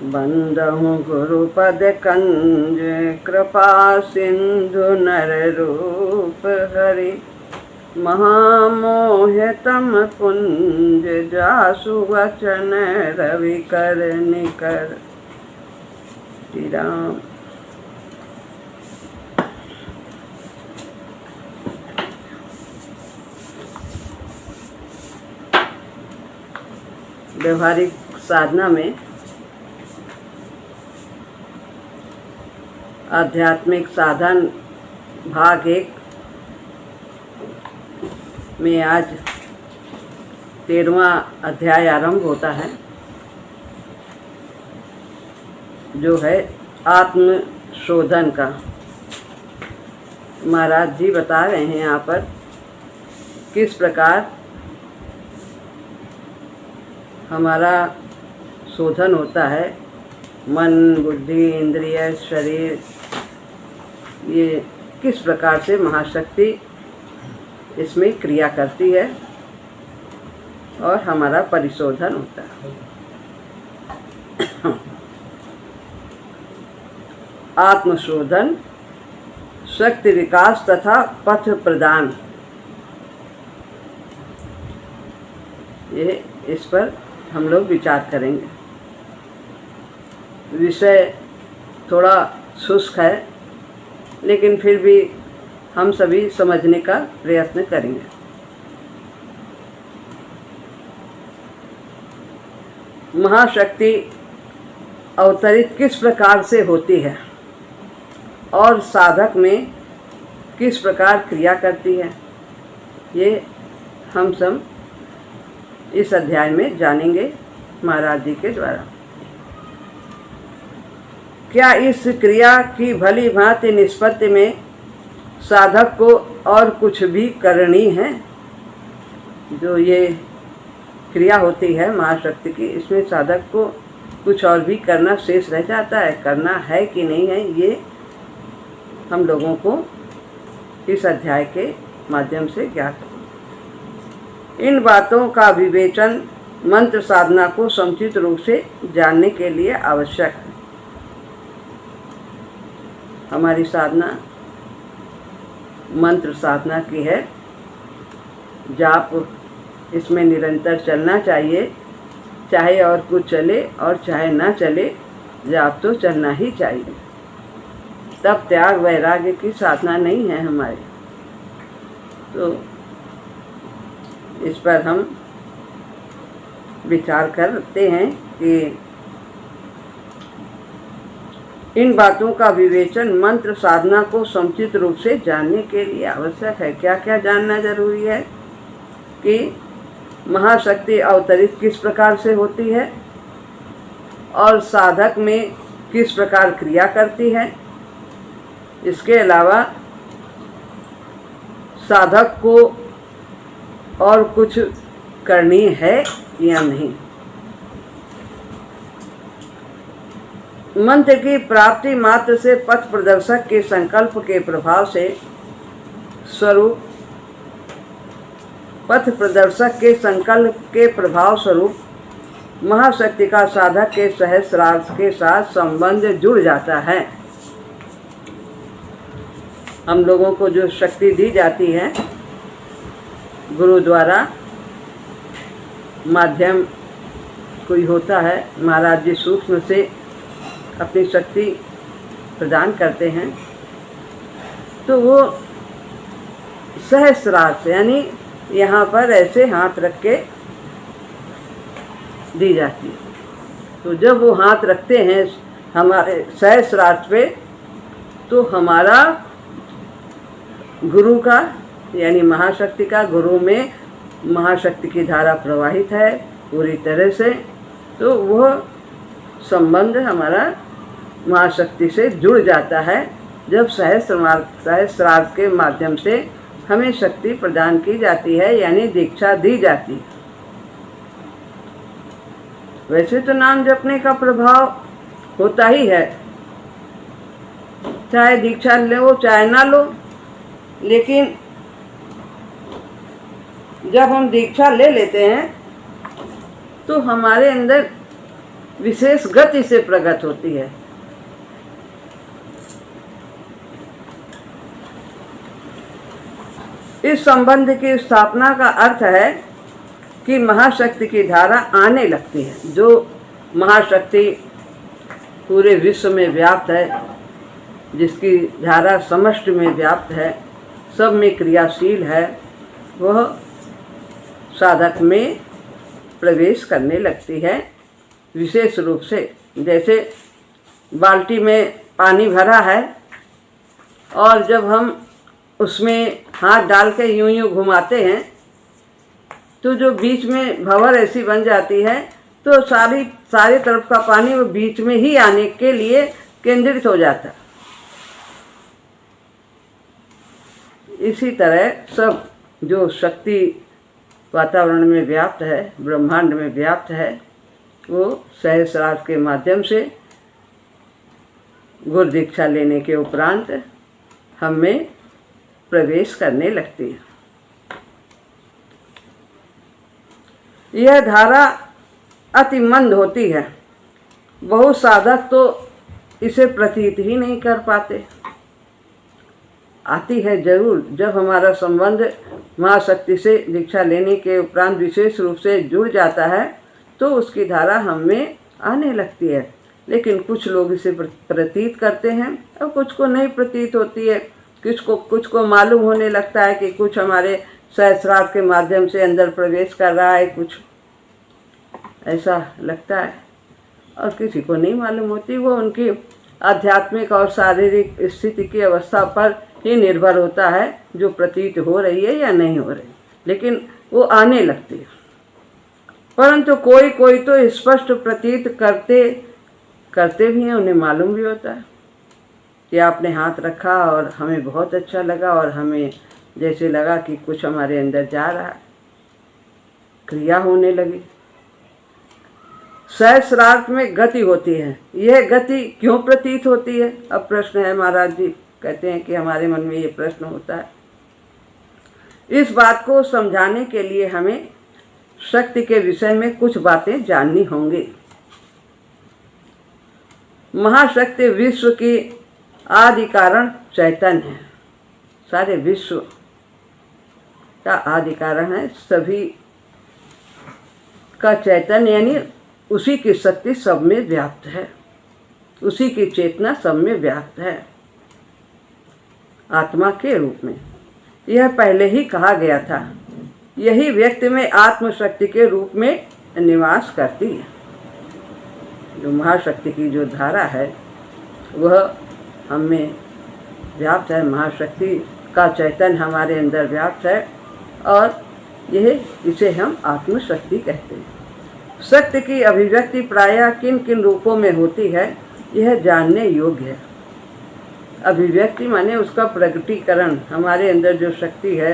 बंदहु गुरुपद कंज कृपा सिंधु नर रूप हरि महामोहतम कुंज जासु वचन रवि कर निकर। श्री राम। व्यवहारिक साधना में आध्यात्मिक साधन भाग 1 में आज 13वां अध्याय आरंभ होता है, जो है आत्मशोधन का। महाराज जी बता रहे हैं यहाँ पर किस प्रकार हमारा शोधन होता है। मन, बुद्धि, इंद्रिय, शरीर, ये किस प्रकार से महाशक्ति इसमें क्रिया करती है और हमारा परिशोधन होता है। आत्मशोधन, शक्ति विकास तथा पथ प्रदान, ये इस पर हम लोग विचार करेंगे। विषय थोड़ा शुष्क है, लेकिन फिर भी हम सभी समझने का प्रयत्न करेंगे। महाशक्ति अवतरित किस प्रकार से होती है और साधक में किस प्रकार क्रिया करती है, ये हम सब इस अध्याय में जानेंगे महाराज जी के द्वारा। क्या इस क्रिया की भली भांति निष्पत्ति में साधक को और कुछ भी करनी है? जो ये क्रिया होती है महाशक्ति की, इसमें साधक को कुछ और भी करना शेष रह जाता है? करना है कि नहीं है, ये हम लोगों को इस अध्याय के माध्यम से ज्ञात। इन बातों का विवेचन मंत्र साधना को समुचित रूप से जानने के लिए आवश्यक है। हमारी साधना मंत्र साधना की है। जाप इसमें निरंतर चलना चाहिए, चाहे और कुछ चले और चाहे ना चले, जाप तो चलना ही चाहिए। तब त्याग वैराग्य की साधना नहीं है हमारी। तो इस पर हम विचार करते हैं कि इन बातों का विवेचन मंत्र साधना को समुचित रूप से जानने के लिए आवश्यक है। क्या क्या जानना जरूरी है? कि महाशक्ति अवतरित किस प्रकार से होती है और साधक में किस प्रकार क्रिया करती है। इसके अलावा साधक को और कुछ करनी है या नहीं। मंत्र की प्राप्ति मात्र से पथ प्रदर्शक के संकल्प के प्रभाव से स्वरूप, पथ प्रदर्शक के संकल्प के प्रभाव स्वरूप महाशक्ति का साधक के सहस्रार्थ के साथ संबंध जुड़ जाता है। हम लोगों को जो शक्ति दी जाती है गुरु द्वारा, माध्यम कोई होता है, महाराज जी सूक्ष्म से अपनी शक्ति प्रदान करते हैं, तो वो सहस्रार्थ यानी यहाँ पर ऐसे हाथ रख के दी जाती है। तो जब वो हाथ रखते हैं हमारे सहस्रार्थ पे, तो हमारा गुरु का यानी महाशक्ति का, गुरु में महाशक्ति की धारा प्रवाहित है पूरी तरह से, तो वह संबंध हमारा महाशक्ति से जुड़ जाता है। जब सहस्रार्थ के माध्यम से हमें शक्ति प्रदान की जाती है, यानी दीक्षा दी जाती है। वैसे तो नाम जपने का प्रभाव होता ही है, चाहे दीक्षा लो चाहे ना लो, लेकिन जब हम दीक्षा ले लेते हैं तो हमारे अंदर विशेष गति से प्रकट होती है। इस संबंध की स्थापना का अर्थ है कि महाशक्ति की धारा आने लगती है। जो महाशक्ति पूरे विश्व में व्याप्त है, जिसकी धारा समष्टि में व्याप्त है, सब में क्रियाशील है, वह साधक में प्रवेश करने लगती है विशेष रूप से। जैसे बाल्टी में पानी भरा है और जब हम उसमें हाथ डाल के यूं यूं घुमाते हैं तो जो बीच में भंवर ऐसी बन जाती है, तो सारे तरफ का पानी वो बीच में ही आने के लिए केंद्रित हो जाता है। इसी तरह सब जो शक्ति वातावरण में व्याप्त है, ब्रह्मांड में व्याप्त है, वो सहस्रार के माध्यम से गुरु दीक्षा लेने के उपरांत हम में प्रवेश करने लगती है। यह धारा अति मंद होती है। बहुत साधक तो इसे प्रतीत ही नहीं कर पाते। आती है जरूर जब हमारा संबंध महाशक्ति से दीक्षा लेने के उपरांत विशेष रूप से जुड़ जाता है, तो उसकी धारा हम में आने लगती है। लेकिन कुछ लोग इसे प्रतीत करते हैं और कुछ को नहीं प्रतीत होती है। कुछ को मालूम होने लगता है कि कुछ हमारे सहस्रार के माध्यम से अंदर प्रवेश कर रहा है, कुछ ऐसा लगता है, और किसी को नहीं मालूम होती। वो उनकी आध्यात्मिक और शारीरिक स्थिति की अवस्था पर ही निर्भर होता है, जो प्रतीत हो रही है या नहीं हो रही, लेकिन वो आने लगती है। परंतु कोई तो स्पष्ट प्रतीत करते भी हैं, उन्हें मालूम भी होता है कि आपने हाथ रखा और हमें बहुत अच्छा लगा और हमें जैसे लगा कि कुछ हमारे अंदर जा रहा है, क्रिया होने लगी। सहस्रार्थ में गति होती है। यह गति क्यों प्रतीत होती है? अब प्रश्न है। महाराज जी कहते हैं कि हमारे मन में ये प्रश्न होता है। इस बात को समझाने के लिए हमें शक्ति के विषय में कुछ बातें जाननी होंगी। महाशक्ति विश्व की आदि कारण चैतन्य है। सारे विश्व का आदि कारण है। सभी का चैतन्य यानी उसी की शक्ति सब में व्याप्त है, उसी की चेतना सब में व्याप्त है आत्मा के रूप में। यह पहले ही कहा गया था। यही व्यक्ति में आत्मशक्ति के रूप में निवास करती है। जो महाशक्ति की जो धारा है वह हम में व्याप्त है। महाशक्ति का चैतन्य हमारे अंदर व्याप्त है और इसे हम आत्मशक्ति कहते हैं। शक्ति की अभिव्यक्ति प्रायः किन किन रूपों में होती है, यह जानने योग्य है। अभिव्यक्ति माने उसका प्रकटीकरण। हमारे अंदर जो शक्ति है,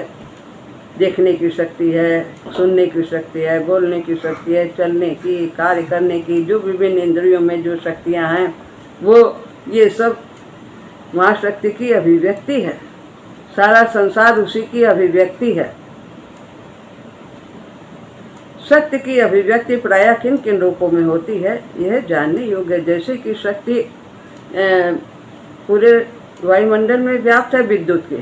देखने की शक्ति है, सुनने की शक्ति है, बोलने की शक्ति है, चलने की, कार्य करने की, जो विभिन्न इंद्रियों में जो शक्तियां हैं, वो ये सब महाशक्ति की अभिव्यक्ति है। सारा संसार उसी की अभिव्यक्ति है। शक्ति की अभिव्यक्ति प्रायः किन किन रूपों में होती है, यह जानने योग्य। जैसे कि शक्ति पूरे वायुमंडल में व्याप्त है विद्युत के,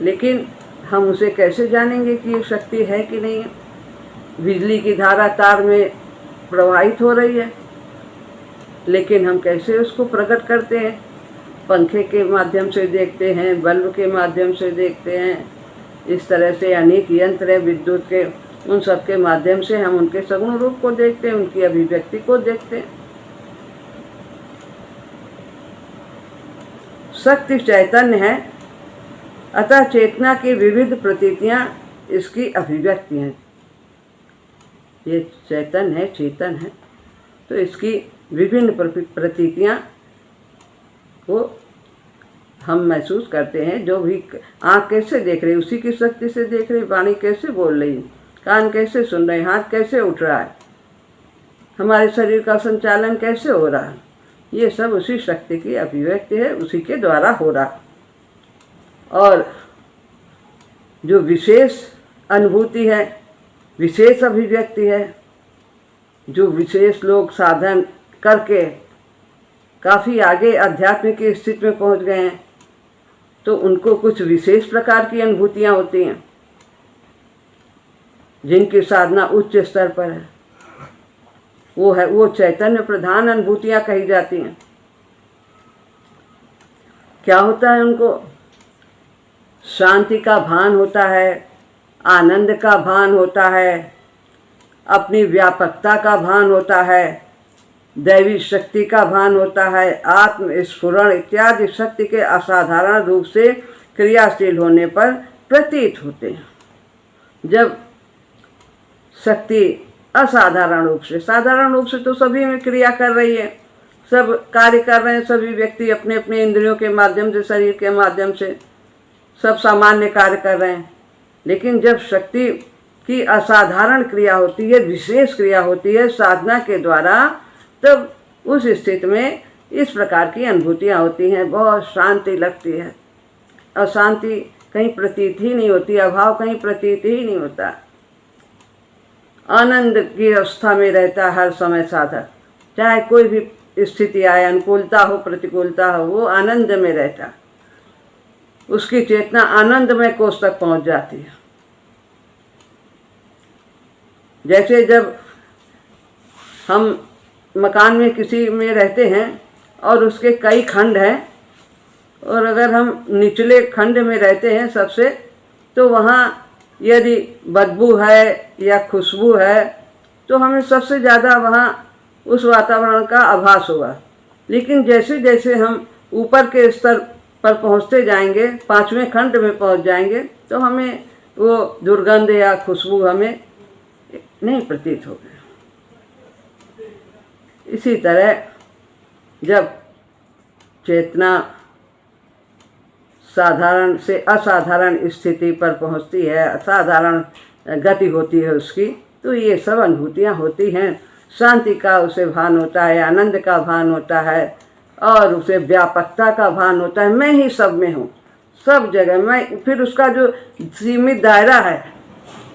लेकिन हम उसे कैसे जानेंगे कि ये शक्ति है कि नहीं है? बिजली की धारा तार में प्रवाहित हो रही है, लेकिन हम कैसे उसको प्रकट करते हैं? पंखे के माध्यम से देखते हैं, बल्ब के माध्यम से देखते हैं। इस तरह से अनेक यंत्र है विद्युत के, उन सब के माध्यम से हम उनके सगुण रूप को देखते हैं, उनकी अभिव्यक्ति को देखते हैं। शक्ति चैतन्य है, अतः चेतना की विविध प्रतीतियां इसकी अभिव्यक्ति हैं। ये चैतन्य है, चेतन है, तो इसकी विभिन्न प्रतीतियां को हम महसूस करते हैं। जो भी आँख कैसे देख रही, उसी की शक्ति से देख रही, वाणी कैसे बोल रही, कान कैसे सुन रहे, हाथ कैसे उठ रहा है, हमारे शरीर का संचालन कैसे हो रहा है, ये सब उसी शक्ति की अभिव्यक्ति है, उसी के द्वारा हो रहा। और जो विशेष अनुभूति है, विशेष अभिव्यक्ति है, जो विशेष लोग साधन करके काफ़ी आगे आध्यात्मिक की स्थिति में पहुंच गए हैं, तो उनको कुछ विशेष प्रकार की अनुभूतियाँ होती हैं जिनकी साधना उच्च स्तर पर है। वो चैतन्य प्रधान अनुभूतियाँ कही जाती हैं। क्या होता है उनको? शांति का भान होता है, आनंद का भान होता है, अपनी व्यापकता का भान होता है, दैवी शक्ति का भान होता है, आत्मस्फुरण इत्यादि शक्ति के असाधारण रूप से क्रियाशील होने पर प्रतीत होते हैं। जब शक्ति असाधारण रूप से, साधारण रूप से तो सभी में क्रिया कर रही है, सब कार्य कर रहे हैं, सभी व्यक्ति अपने अपने इंद्रियों के माध्यम से, शरीर के माध्यम से सब सामान्य कार्य कर रहे हैं, लेकिन जब शक्ति की असाधारण क्रिया होती है, विशेष क्रिया होती है साधना के द्वारा, तब उस स्थिति में इस प्रकार की अनुभूतियाँ होती हैं। बहुत शांति लगती है, अशांति कहीं प्रतीत ही नहीं होती, अभाव कहीं प्रतीत ही नहीं होता। आनंद की अवस्था में रहता है हर समय साधक, चाहे कोई भी स्थिति आए, अनुकूलता हो प्रतिकूलता हो, वो आनंद में रहता, उसकी चेतना आनंदमय कोष तक पहुंच जाती है। जैसे जब हम मकान में किसी में रहते हैं और उसके कई खंड हैं, और अगर हम निचले खंड में रहते हैं सबसे, तो वहाँ यदि बदबू है या खुशबू है तो हमें सबसे ज़्यादा वहाँ उस वातावरण का आभास होगा। लेकिन जैसे जैसे हम ऊपर के स्तर पर पहुँचते जाएंगे, 5वें खंड में पहुँच जाएंगे, तो हमें वो दुर्गंध या खुशबू हमें नहीं प्रतीत होगी। इसी तरह जब चेतना साधारण से असाधारण स्थिति पर पहुंचती है, असाधारण गति होती है उसकी, तो ये सब अनुभूतियाँ होती हैं। शांति का उसे भान होता है, आनंद का भान होता है, और उसे व्यापकता का भान होता है। मैं ही सब में हूँ, सब जगह मैं। फिर उसका जो सीमित दायरा है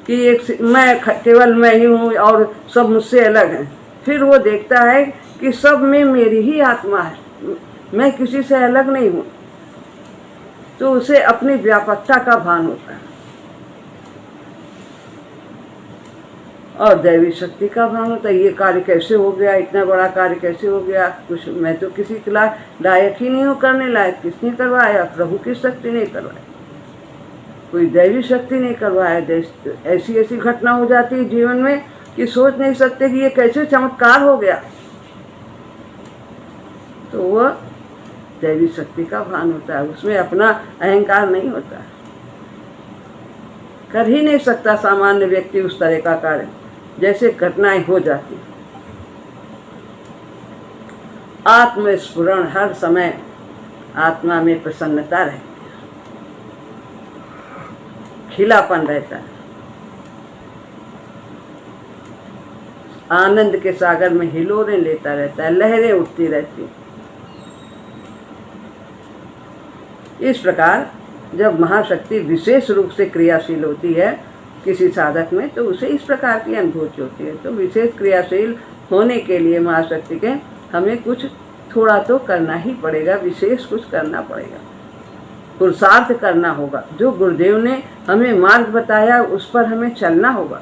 कि एक मैं केवल मैं ही हूँ और सब मुझसे अलग हैं, फिर वो देखता है कि सब में मेरी ही आत्मा है, मैं किसी से अलग नहीं हूँ, तो उसे अपनी व्यापकता का भान होता है और दैवी शक्ति का भान होता है। ये कार्य कैसे हो गया, इतना बड़ा कार्य कैसे हो गया, कुछ मैं तो किसी के लायक ही नहीं हूँ करने लायक, किसने करवाया? प्रभु की शक्ति नहीं करवाई, कोई दैवी शक्ति नहीं करवाया। ऐसी ऐसी घटना हो जाती है जीवन में कि सोच नहीं सकते कि ये कैसे चमत्कार हो गया, तो वह दैवी शक्ति का भान होता है। उसमें अपना अहंकार नहीं होता, कर ही नहीं सकता सामान्य व्यक्ति उस तरह का कार्य जैसे घटनाएं हो जाती। आत्मस्फुरण, हर समय आत्मा में प्रसन्नता रहती है, खिलापन रहता है, आनंद के सागर में हिलोरें लेता रहता है, लहरें उठती रहती हैं। इस प्रकार जब महाशक्ति विशेष रूप से क्रियाशील होती है किसी साधक में, तो उसे इस प्रकार की अनुभूति होती है। तो विशेष क्रियाशील होने के लिए महाशक्ति के हमें कुछ थोड़ा तो करना ही पड़ेगा, विशेष कुछ करना पड़ेगा, पुरुषार्थ करना होगा। जो गुरुदेव ने हमें मार्ग बताया उस पर हमें चलना होगा।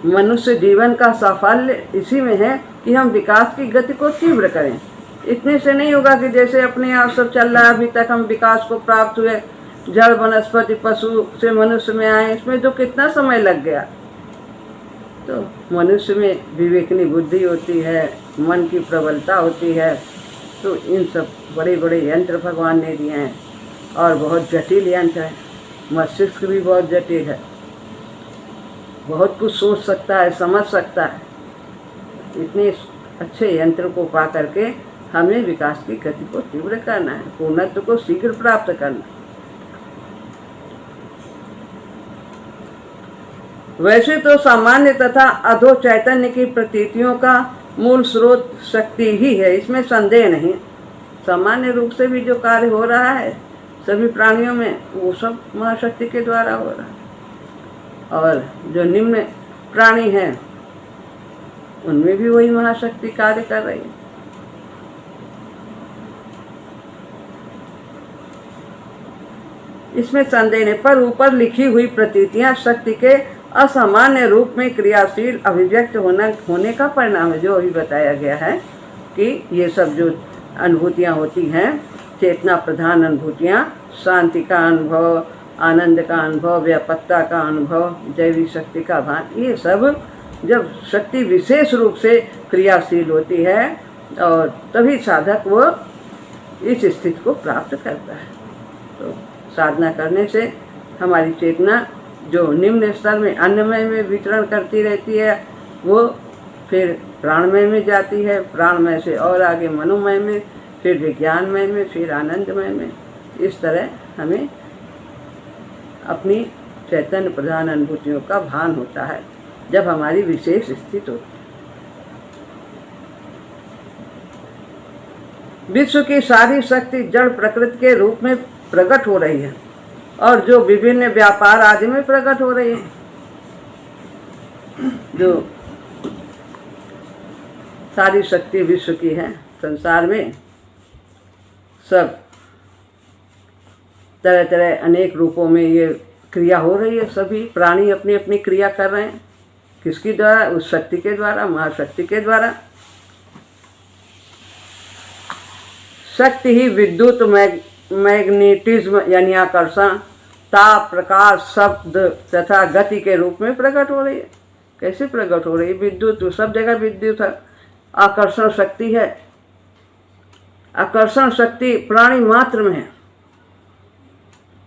मनुष्य जीवन का साफल्य इसी में है कि हम विकास की गति को तीव्र करें। इतने से नहीं होगा कि जैसे अपने आप सब चल रहा है, अभी तक हम विकास को प्राप्त हुए, जड़ वनस्पति पशु से मनुष्य में आए, इसमें तो कितना समय लग गया। तो मनुष्य में विवेकनी बुद्धि होती है, मन की प्रबलता होती है, तो इन सब बड़े बड़े यंत्र भगवान ने दिए हैं और बहुत जटिल यंत्र है। मस्तिष्क भी बहुत जटिल है, बहुत कुछ सोच सकता है, समझ सकता है। इतने अच्छे यंत्र को पा करके हमें विकास की गति को तीव्र करना है, पूर्णत्व को शीघ्र प्राप्त करना। वैसे तो सामान्य तथा अधो चैतन्य की प्रतीतियों का मूल स्रोत शक्ति ही है, इसमें संदेह नहीं। सामान्य रूप से भी जो कार्य हो रहा है सभी प्राणियों में, वो सब महाशक्ति के द्वारा हो रहा है। और जो निम्न प्राणी हैं उनमें भी वही महाशक्ति कार्य कर रही है। इसमें संदेह नहीं, पर ऊपर लिखी हुई प्रतीतियां शक्ति के असामान्य रूप में क्रियाशील अभिव्यक्त होने का परिणाम है। जो अभी बताया गया है कि ये सब जो अनुभूतियाँ होती हैं, चेतना प्रधान अनुभूतियाँ, शांति का अनुभव, आनंद का अनुभव, व्यापकता का अनुभव, दैवी शक्ति का भान, ये सब जब शक्ति विशेष रूप से क्रियाशील होती है और तभी साधक वो इस स्थिति को प्राप्त करता है। तो साधना करने से हमारी चेतना जो निम्न स्तर में अन्नमय में विचरण करती रहती है, वो फिर प्राणमय में जाती है, प्राणमय से और आगे मनोमय में, फिर विज्ञानमय में, फिर आनंदमय में। इस तरह हमें अपनी चैतन्य प्रधान अनुभूतियों का भान होता है जब हमारी विशेष स्थिति होती है। विश्व की सारी शक्ति जड़ प्रकृति के रूप में प्रकट हो रही है और जो विभिन्न व्यापार आदि में प्रकट हो रही है। जो सारी शक्ति विश्व की है, संसार में सब तरह तरह अनेक रूपों में ये क्रिया हो रही है। सभी प्राणी अपनी अपनी क्रिया कर रहे हैं। किसकी द्वारा? उस शक्ति के द्वारा, महाशक्ति के द्वारा। शक्ति ही विद्युत, मैग्नेटिज्म यानी आकर्षण, ताप, प्रकाश, शब्द तथा गति के रूप में प्रकट हो रही है। कैसे प्रकट हो रही है? विद्युत, सब जगह विद्युत है। आकर्षण शक्ति है। आकर्षण शक्ति प्राणी मात्र में है।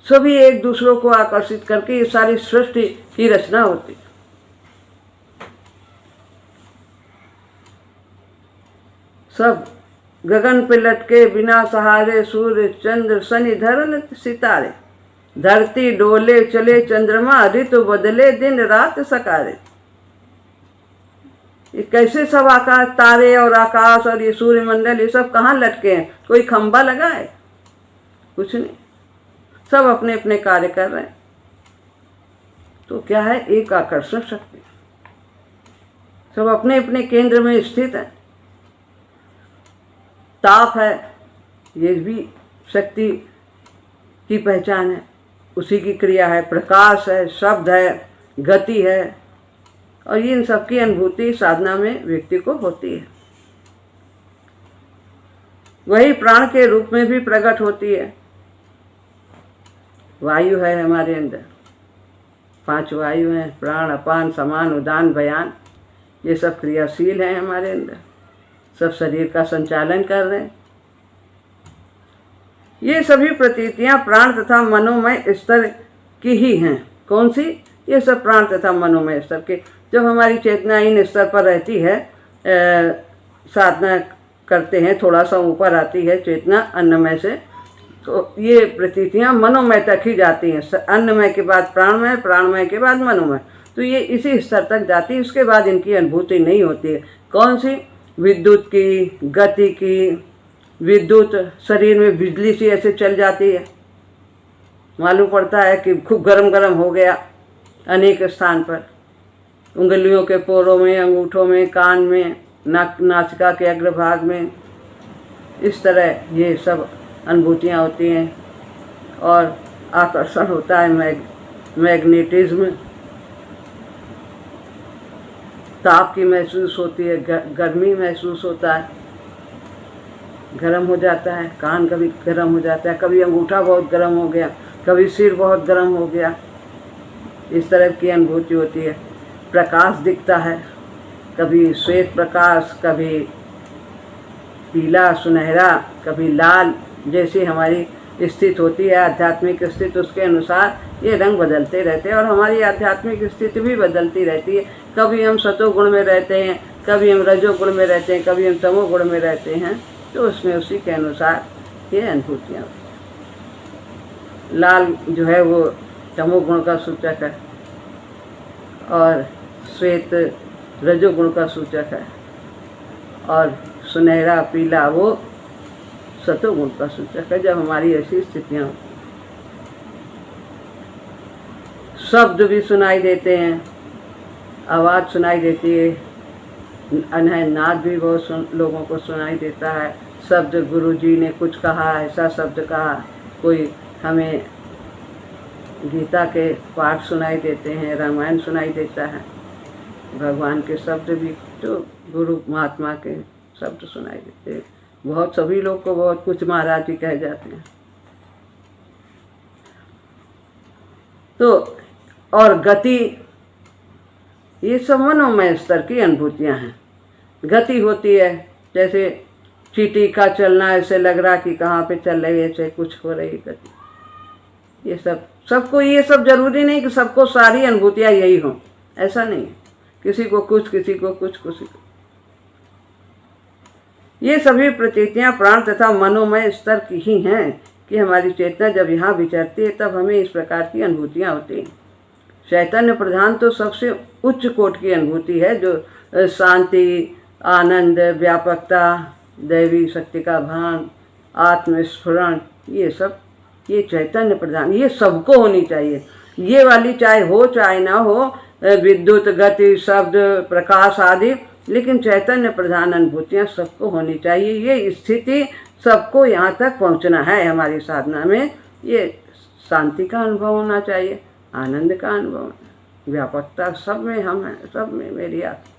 सभी एक दूसरों को आकर्षित करके ये सारी सृष्टि की रचना होती है। सब गगन पे लटके बिना सहारे, सूर्य चंद्र शनि धरन सितारे, धरती डोले चले चंद्रमा, ऋतु बदले दिन रात सकारे। ये कैसे सब आकाश, तारे और आकाश और ये सूर्यमंडल, ये सब कहाँ लटके हैं? कोई खंभा लगा है? कुछ नहीं, सब अपने अपने कार्य कर रहे हैं। तो क्या है? एक आकर्षण शक्ति, सब अपने अपने केंद्र में स्थित है। ताप है, ये भी शक्ति की पहचान है, उसी की क्रिया है। प्रकाश है, शब्द है, गति है, और इन सब की अनुभूति साधना में व्यक्ति को होती है। वही प्राण के रूप में भी प्रकट होती है। वायु है हमारे अंदर, 5 वायु हैं, प्राण, अपान, समान, उदान, बयान। ये सब क्रियाशील हैं हमारे अंदर, सब शरीर का संचालन कर रहे हैं। ये सभी प्रतीतियां प्राण तथा मनोमय स्तर की ही हैं। कौन सी? ये सब प्राण तथा मनोमय स्तर के। जब हमारी चेतना इन स्तर पर रहती है, साधना करते हैं, थोड़ा सा ऊपर आती है चेतना अन्नमय से, तो ये प्रतीतियां मनोमय तक ही जाती हैं। अन्नमय के बाद प्राणमय, प्राणमय के बाद मनोमय, तो ये इसी स्तर तक जाती है। उसके बाद इनकी अनुभूति नहीं होती है। कौन सी? विद्युत की, गति की। विद्युत शरीर में बिजली सी ऐसे चल जाती है, मालूम पड़ता है कि खूब गरम गरम हो गया अनेक स्थान पर, उंगलियों के पोरों में, अंगूठों में, कान में, नासिका के अग्रभाग में। इस तरह ये सब अनुभूतियाँ होती हैं। और आकर्षण होता है, मैग्नेटिज्म। ताप की महसूस होती है, गर्मी महसूस होता है, गर्म हो जाता है, कान कभी गर्म हो जाता है, कभी अंगूठा बहुत गर्म हो गया, कभी सिर बहुत गर्म हो गया। इस तरह की अनुभूति होती है। प्रकाश दिखता है, कभी श्वेत प्रकाश, कभी पीला सुनहरा, कभी लाल। जैसी हमारी स्थिति होती है आध्यात्मिक स्थिति, उसके अनुसार ये रंग बदलते रहते हैं और हमारी आध्यात्मिक स्थिति भी बदलती रहती है। कभी हम सतोगुण में रहते हैं, कभी हम रजोगुण में रहते हैं, कभी हम तमोगुण में रहते हैं। तो उसमें उसी के अनुसार ये अनुभूतियाँ। लाल जो है वो तमोगुण का सूचक है और श्वेत रजोगुण का सूचक है, और सुनहरा पीला वो सतोगुण का सूचक है। जब हमारी ऐसी स्थितियाँ, शब्द भी सुनाई देते हैं, आवाज़ सुनाई देती है, अनहद नाद भी बहुत लोगों को सुनाई देता है। शब्द गुरु जी ने कुछ कहा, ऐसा शब्द कहा, कोई हमें गीता के पाठ सुनाई देते हैं, रामायण सुनाई देता है, भगवान के शब्द भी तो गुरु महात्मा के शब्द सुनाई देते हैं। बहुत सभी लोग को बहुत कुछ महाराज जी कह जाते हैं। तो और गति, ये सब मनोमय स्तर की अनुभूतियाँ हैं। गति होती है, जैसे चींटी का चलना, ऐसे लग रहा कि कहाँ पे चल रही है, ऐसे कुछ हो रही गति। ये सब सबको, ये सब जरूरी नहीं कि सबको सारी अनुभूतियाँ यही हों, ऐसा नहीं है। किसी को कुछ, किसी को कुछ, किसी को। ये सभी प्रतीतियाँ प्राण तथा मनोमय स्तर की ही हैं कि हमारी चेतना जब यहाँ विचरती है तब हमें इस प्रकार की अनुभूतियाँ होती हैं। चैतन्य प्रधान तो सबसे उच्च कोट की अनुभूति है, जो शांति, आनंद, व्यापकता, दैवी शक्ति का भान, आत्मस्फुरण, ये सब, ये चैतन्य प्रधान, ये सबको होनी चाहिए। ये वाली चाहे हो चाहे ना हो, विद्युत, गति, शब्द, प्रकाश आदि, लेकिन चैतन्य प्रधान अनुभूतियाँ सबको होनी चाहिए। ये स्थिति सबको यहाँ तक पहुँचना है हमारी साधना में। ये शांति का अनुभव होना चाहिए, आनंद का अनुभव, व्यापकता, सब में हम हैं, सब में मेरी आत्मा।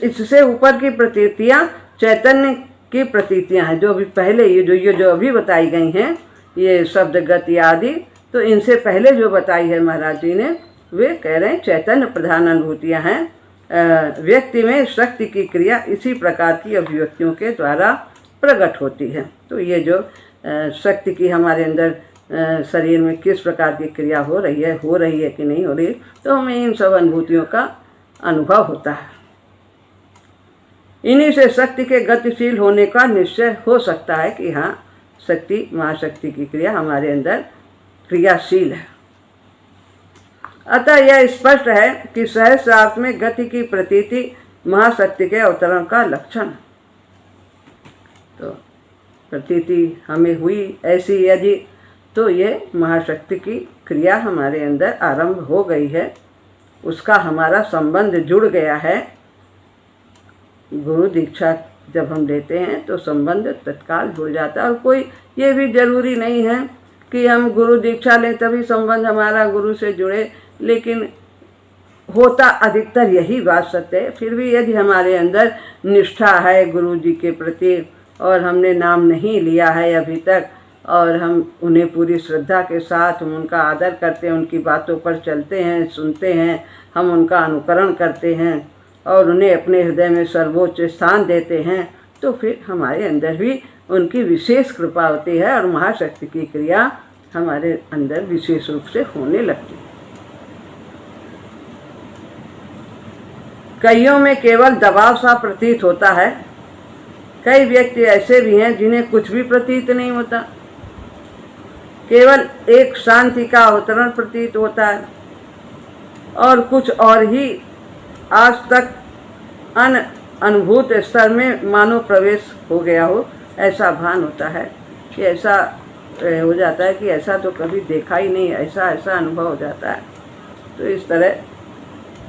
इससे ऊपर की प्रतीतियाँ चैतन्य की प्रतीतियाँ हैं, जो अभी पहले ये जो अभी बताई गई हैं, ये शब्द, गति आदि, तो इनसे पहले जो बताई है महाराज जी ने, वे कह रहे हैं चैतन्य प्रधान अनुभूतियाँ हैं। व्यक्ति में शक्ति की क्रिया इसी प्रकार की अभिव्यक्तियों के द्वारा प्रकट होती है। तो ये जो शक्ति की हमारे अंदर शरीर में किस प्रकार की क्रिया हो रही है कि नहीं हो रही, तो हमें इन सब अनुभूतियों का अनुभव होता है। इन्हीं से शक्ति के गतिशील होने का निश्चय हो सकता है कि हाँ, शक्ति, महाशक्ति की क्रिया हमारे अंदर क्रियाशील है। अतः यह स्पष्ट है कि सहस्रार्थ में गति की प्रतीति महाशक्ति के अवतरण का लक्षण। तो प्रतीति हमें हुई ऐसी यदि, तो ये महाशक्ति की क्रिया हमारे अंदर आरंभ हो गई है, उसका हमारा संबंध जुड़ गया है। गुरु दीक्षा जब हम लेते हैं तो संबंध तत्काल जुड़ जाता है। और कोई ये भी जरूरी नहीं है कि हम गुरु दीक्षा लें तभी संबंध हमारा गुरु से जुड़े, लेकिन होता अधिकतर यही बात सत्य है। फिर भी यदि हमारे अंदर निष्ठा है गुरु जी के प्रति, और हमने नाम नहीं लिया है अभी तक, और हम उन्हें पूरी श्रद्धा के साथ हम उनका आदर करते हैं, उनकी बातों पर चलते हैं, सुनते हैं, हम उनका अनुकरण करते हैं और उन्हें अपने हृदय में सर्वोच्च स्थान देते हैं, तो फिर हमारे अंदर भी उनकी विशेष कृपा होती है और महाशक्ति की क्रिया हमारे अंदर विशेष रूप से होने लगती है। कईयों में केवल दबाव सा प्रतीत होता है। कई व्यक्ति ऐसे भी हैं जिन्हें कुछ भी प्रतीत नहीं होता, केवल एक शांति का अवतरण प्रतीत होता है और कुछ और ही आज तक अनुभूत स्तर में मानो प्रवेश हो गया हो, ऐसा भान होता है कि ऐसा हो जाता है कि ऐसा तो कभी देखा ही नहीं, ऐसा अनुभव हो जाता है। तो इस तरह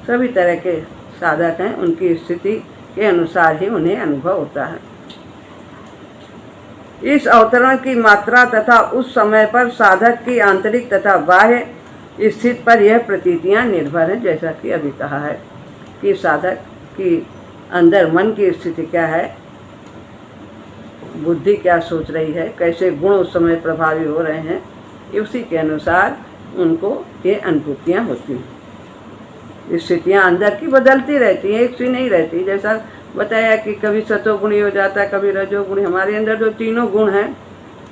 सभी तरह के साधक हैं, उनकी स्थिति के अनुसार ही उन्हें अनुभव होता है। इस अवतरण की मात्रा तथा उस समय पर साधक की आंतरिक तथा बाह्य स्थिति पर यह प्रतीतियां निर्भर हैं। जैसा कि अभी कहा है कि साधक की अंदर मन की स्थिति क्या है, बुद्धि क्या सोच रही है, कैसे गुण उस समय प्रभावी हो रहे हैं, उसी के अनुसार उनको ये अनुभूतियाँ होती हैं। स्थितियाँ अंदर की बदलती रहती हैं, एक सी नहीं रहती। जैसा बताया कि कभी सतोगुणी हो जाता है, कभी रजोगुणी। हमारे अंदर जो तीनों गुण हैं,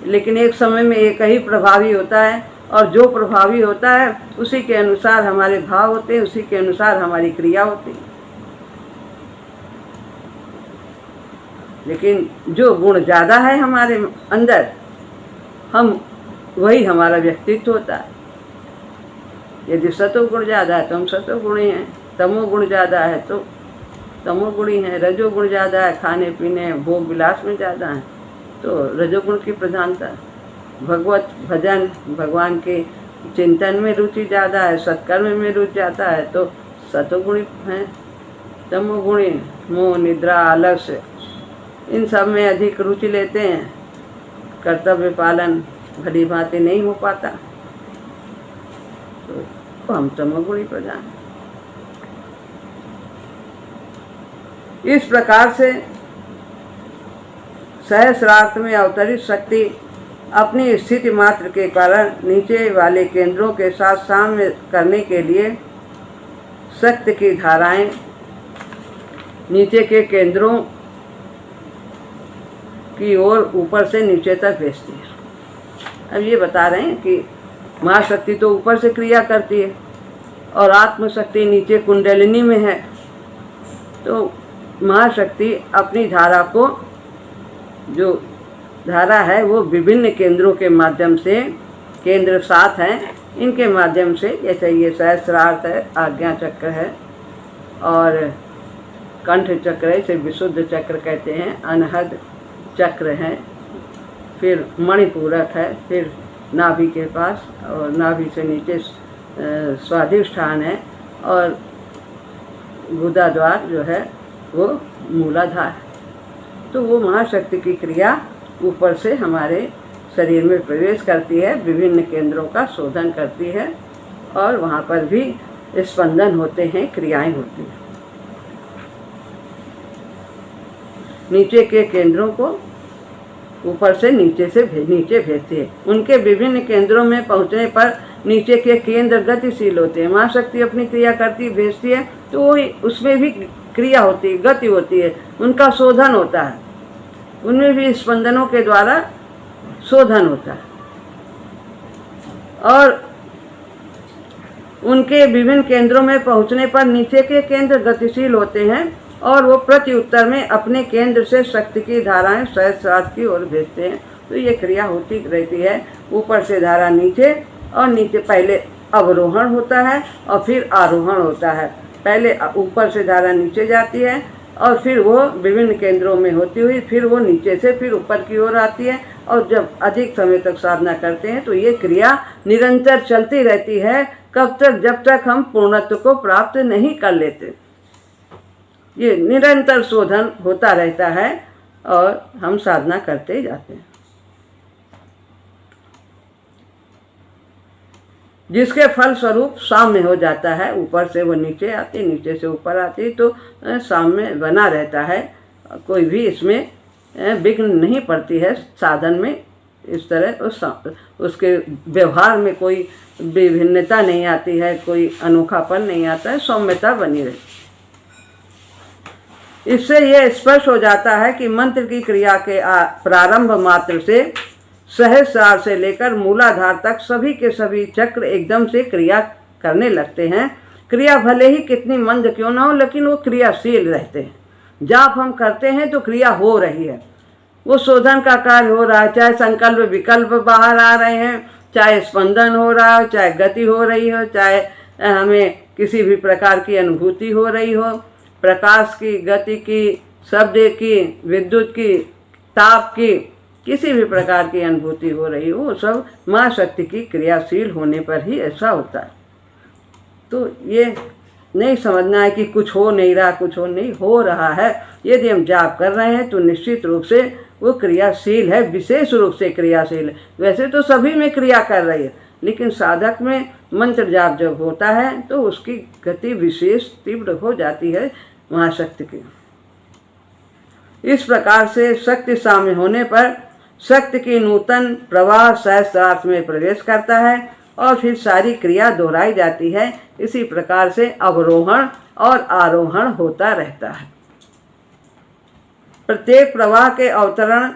लेकिन एक समय में एक ही प्रभावी होता है, और जो प्रभावी होता है उसी के अनुसार हमारे भाव होते हैं, उसी के अनुसार हमारी क्रिया होती है। लेकिन जो गुण ज़्यादा है हमारे अंदर, हम वही हमारा व्यक्तित्व होता है। यदि सतोगुण ज़्यादा है तो हम सतोगुणी हैं, तमोगुण ज़्यादा है तो तमोगुणी हैं, रजोगुण ज़्यादा है, खाने पीने भोग विलास में ज़्यादा है तो रजोगुण की प्रधानता। भगवत भजन, भगवान के चिंतन में रुचि ज़्यादा है, सत्कर्म में रुचि ज़्यादा है तो सतोगुणी हैं। तमोगुणी मोह, निद्रा, आलस्य, इन सब में अधिक रुचि लेते हैं। कर्तव्य पालन भली भांति नहीं हो पाता तो हम तमोगुणी प्रधान। इस प्रकार से सहस्रार्थ में अवतरित शक्ति अपनी स्थिति मात्र के कारण नीचे वाले केंद्रों के साथ साम्य करने के लिए शक्ति की धाराएं नीचे के केंद्रों की ओर ऊपर से नीचे तक भेजती है। अब ये बता रहे हैं कि महाशक्ति तो ऊपर से क्रिया करती है और आत्मशक्ति नीचे कुंडलिनी में है। तो महाशक्ति अपनी धारा को, जो धारा है वो विभिन्न केंद्रों के माध्यम से, केंद्र 7 हैं, इनके माध्यम से, जैसे ये सहस्रार्थ है, आज्ञा चक्र है और कंठ चक्र है, इसे विशुद्ध चक्र कहते हैं, अनहद चक्र है, फिर मणिपूरक है, फिर नाभि के पास और नाभि से नीचे स्वाधिष्ठान है और गुदा द्वार जो है वो मूलाधार है। तो वो महाशक्ति की क्रिया ऊपर से हमारे शरीर में प्रवेश करती है, विभिन्न केंद्रों का शोधन करती है और वहाँ पर भी स्पंदन होते हैं, क्रियाएं होती हैं। नीचे के केंद्रों को ऊपर से नीचे भेजती है। उनके विभिन्न केंद्रों में पहुँचने पर नीचे के केंद्र गतिशील होते हैं। महाशक्ति अपनी क्रिया करती भेजती है तो वो उसमें भी क्रिया होती है, गति होती है, उनका शोधन होता है, उनमें भी स्पंदनों के द्वारा शोधन होता है और उनके विभिन्न केंद्रों में पहुंचने पर नीचे के केंद्र गतिशील होते हैं और वो प्रति उत्तर में अपने केंद्र से शक्ति की धाराएं सहस्रार्थ की ओर भेजते हैं। तो ये क्रिया होती रहती है। ऊपर से धारा नीचे, और नीचे पहले अवरोहण होता है और फिर आरोहण होता है। पहले ऊपर से धारा नीचे जाती है और फिर वो विभिन्न केंद्रों में होती हुई फिर वो नीचे से फिर ऊपर की ओर आती है। और जब अधिक समय तक साधना करते हैं तो ये क्रिया निरंतर चलती रहती है, कब तक? जब तक हम पूर्णत्व को प्राप्त नहीं कर लेते। ये निरंतर शोधन होता रहता है और हम साधना करते जाते हैं, जिसके फल स्वरूप साम्य हो जाता है। ऊपर से वो नीचे आती, नीचे से ऊपर आती, तो साम्य बना रहता है। कोई भी इसमें विघ्न नहीं पड़ती है साधन में। इस तरह उसके व्यवहार में कोई विभिन्नता नहीं आती है, कोई अनोखापन नहीं आता है, सौम्यता बनी रहती। इससे यह स्पष्ट हो जाता है कि मंत्र की क्रिया के प्रारंभ मात्र से सहस्रार से लेकर मूलाधार तक सभी के सभी चक्र एकदम से क्रिया करने लगते हैं। क्रिया भले ही कितनी मंद क्यों ना हो, लेकिन वो क्रियाशील रहते हैं। जाप हम करते हैं तो क्रिया हो रही है, वो शोधन का कार्य हो रहा है, चाहे संकल्प विकल्प बाहर आ रहे हैं, चाहे स्पंदन हो रहा हो, चाहे गति हो रही हो, चाहे हमें किसी भी प्रकार की अनुभूति हो रही हो, प्रकाश की, गति की, शब्द की, विद्युत की, ताप की, किसी भी प्रकार की अनुभूति हो रही हो, वो सब माँ शक्ति की क्रियाशील होने पर ही ऐसा होता है। तो ये नहीं समझना है कि कुछ हो नहीं रहा, कुछ हो रहा है। यदि हम जाप कर रहे हैं तो निश्चित रूप से वो क्रियाशील है, विशेष रूप से क्रियाशील है। वैसे तो सभी में क्रिया कर रही है, लेकिन साधक में मंत्र जाप जब होता है तो उसकी गति विशेष तीव्र हो जाती है महाशक्ति की। इस प्रकार से शक्ति साम्य होने पर शक्ति की नूतन प्रवाह सहस्रार्थ में प्रवेश करता है और फिर सारी क्रिया दोहराई जाती है। इसी प्रकार से अवरोहण और आरोहण होता रहता है। प्रत्येक प्रवाह के अवतरण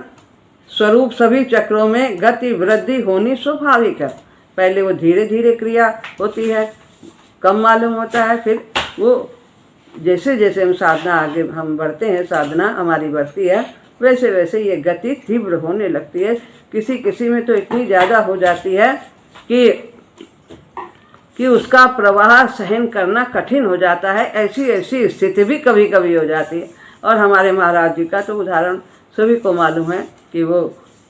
स्वरूप सभी चक्रों में गति वृद्धि होनी स्वाभाविक है। पहले वो धीरे धीरे क्रिया होती है, कम मालूम होता है, फिर वो जैसे जैसे हम साधना आगे हम बढ़ते हैं, साधना हमारी बढ़ती है, वैसे वैसे ये गति तीव्र होने लगती है। किसी किसी में तो इतनी ज़्यादा हो जाती है कि उसका प्रवाह सहन करना कठिन हो जाता है। ऐसी स्थिति भी कभी कभी हो जाती है। और हमारे महाराज जी का तो उदाहरण सभी को मालूम है कि वो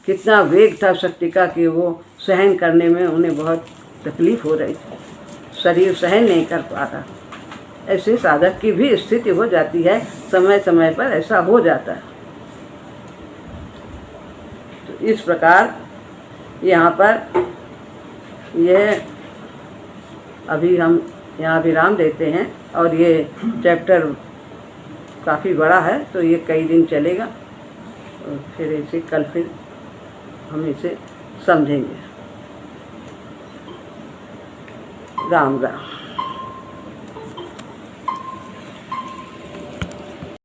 कितना वेग था शक्ति का कि वो सहन करने में उन्हें बहुत तकलीफ हो रही थी, शरीर सहन नहीं कर पा रहा। ऐसे साधक की भी स्थिति हो जाती है, समय समय पर ऐसा हो जाता है। तो इस प्रकार यहाँ पर यह अभी हम यहाँ विराम देते हैं, और ये चैप्टर काफ़ी बड़ा है तो ये कई दिन चलेगा, और फिर इसे कल फिर हम इसे समझेंगे। राम राम।